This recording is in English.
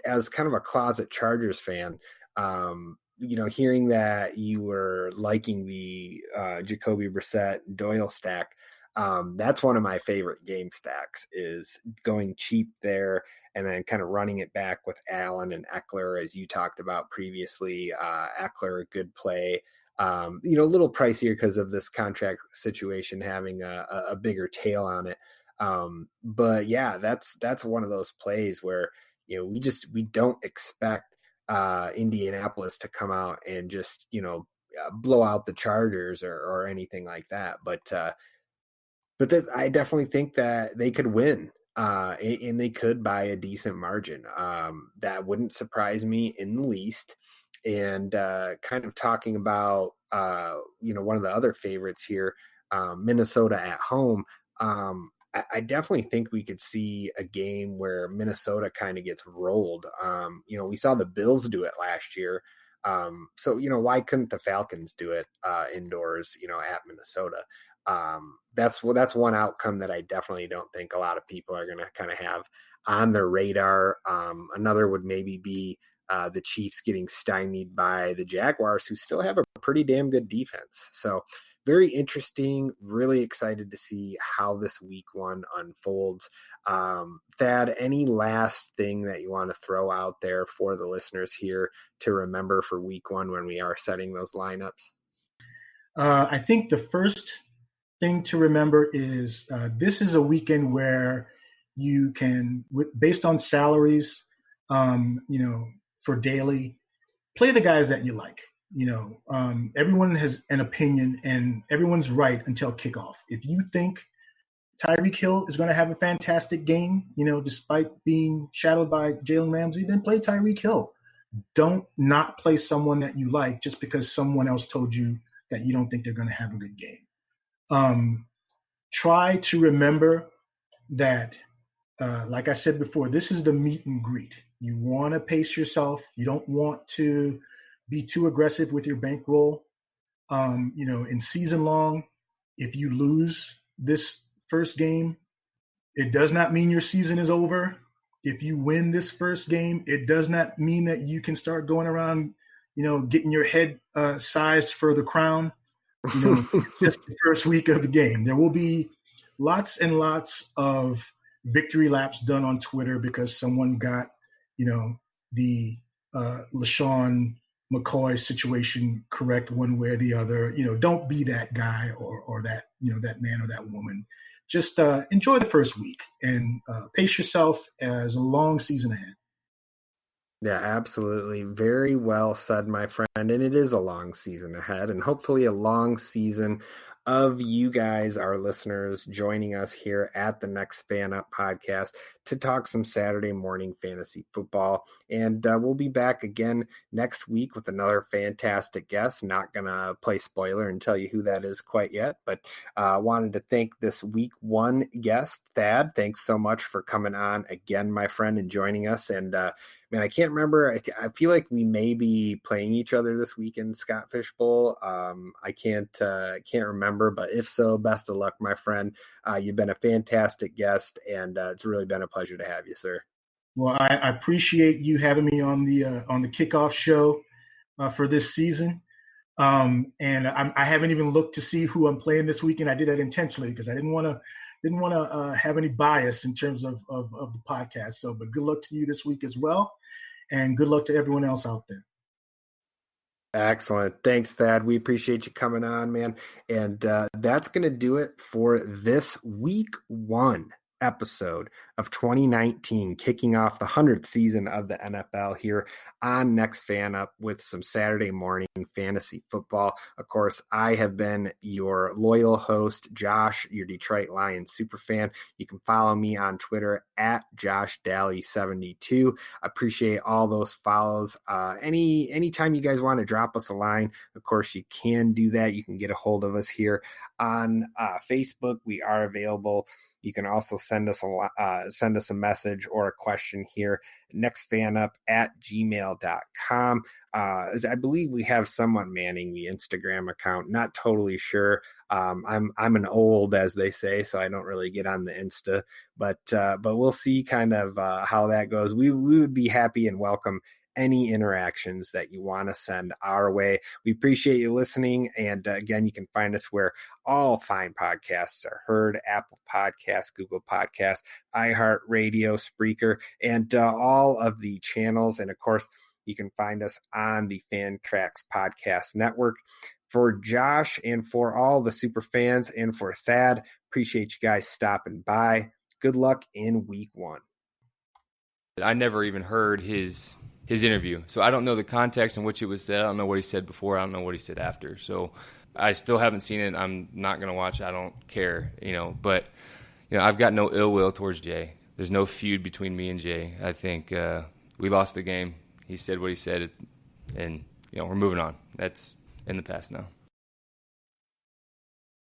as kind of a closet Chargers fan, hearing that you were liking the Jacoby Brissett Doyle stack, that's one of my favorite game stacks, is going cheap there and then kind of running it back with Allen and Eckler, as you talked about previously. Eckler, a good play. A little pricier because of this contract situation having a bigger tail on it. But yeah, that's one of those plays where, we don't expect Indianapolis to come out and just, blow out the Chargers or anything like that. But I definitely think that they could win, and they could by a decent margin. That wouldn't surprise me in the least. And kind of talking about, one of the other favorites here, Minnesota at home. I definitely think we could see a game where Minnesota kind of gets rolled. We saw the Bills do it last year. So why couldn't the Falcons do it indoors, at Minnesota? That's one outcome that I definitely don't think a lot of people are going to kind of have on their radar. Another would maybe be the Chiefs getting stymied by the Jaguars, who still have a pretty damn good defense. So very interesting, really excited to see how this week one unfolds. Thad, any last thing that you want to throw out there for the listeners here to remember for week one when we are setting those lineups? I think the first thing to remember is this is a weekend where you can, based on salaries, for daily, play the guys that you like. Everyone has an opinion and everyone's right until kickoff. If you think Tyreek Hill is going to have a fantastic game, despite being shadowed by Jalen Ramsey, then play Tyreek Hill. Don't not play someone that you like just because someone else told you that you don't think they're going to have a good game. Try to remember that, like I said before, this is the meet and greet. You want to pace yourself. You don't want to be too aggressive with your bankroll. In season long, if you lose this first game, it does not mean your season is over. If you win this first game, it does not mean that you can start going around, getting your head sized for the crown. Just the first week of the game. There will be lots and lots of victory laps done on Twitter because someone got, the LaShawn McCoy situation correct one way or the other. Don't be that guy or that, that man or that woman. Just enjoy the first week and pace yourself as a long season ahead. Yeah, absolutely. Very well said, my friend. And it is a long season ahead, and hopefully a long season of you guys, our listeners, joining us here at the Next Fan Up podcast to talk some Saturday morning fantasy football. And we'll be back again next week with another fantastic guest. Not going to play spoiler and tell you who that is quite yet, but wanted to thank this week one guest, Thad. Thanks so much for coming on again, my friend, and joining us. And man, I can't remember. I feel like we may be playing each other this week in Scott Fish Bowl. I can't remember, but if so, best of luck, my friend. You've been a fantastic guest, and it's really been a pleasure to have you, sir. Well, I appreciate you having me on the kickoff show for this season. And I haven't even looked to see who I'm playing this weekend. I did that intentionally because I didn't want to have any bias in terms of the podcast. So, but good luck to you this week as well. And good luck to everyone else out there. Excellent. Thanks, Thad. We appreciate you coming on, man. And that's going to do it for this week one episode of 2019, kicking off the 100th season of the NFL here on Next Fan Up with some Saturday morning fantasy football. Of course, I have been your loyal host, Josh, your Detroit Lions superfan. You can follow me on Twitter at JoshDally72. Appreciate all those follows. Anytime you guys want to drop us a line, of course, you can do that. You can get a hold of us here on Facebook. We are available. You can also send us send us a message or a question here, nextfanup@gmail.com. I believe we have someone manning the Instagram account. Not totally sure. I'm an old, as they say, so I don't really get on the Insta. But we'll see kind of how that goes. We would be happy and welcome any interactions that you want to send our way. We appreciate you listening. And again, you can find us where all fine podcasts are heard: Apple Podcasts, Google Podcasts, iHeartRadio, Spreaker, and all of the channels. And of course, you can find us on the Fantrax Podcast Network. For Josh and for all the super fans and for Thad, appreciate you guys stopping by. Good luck in week 1. I never even heard his interview, so I don't know the context in which it was said. I don't know what he said before. I don't know what he said after. So I still haven't seen it. I'm not going to watch it. I don't care, But I've got no ill will towards Jay. There's no feud between me and Jay. I think we lost the game. He said what he said, and we're moving on. That's in the past now.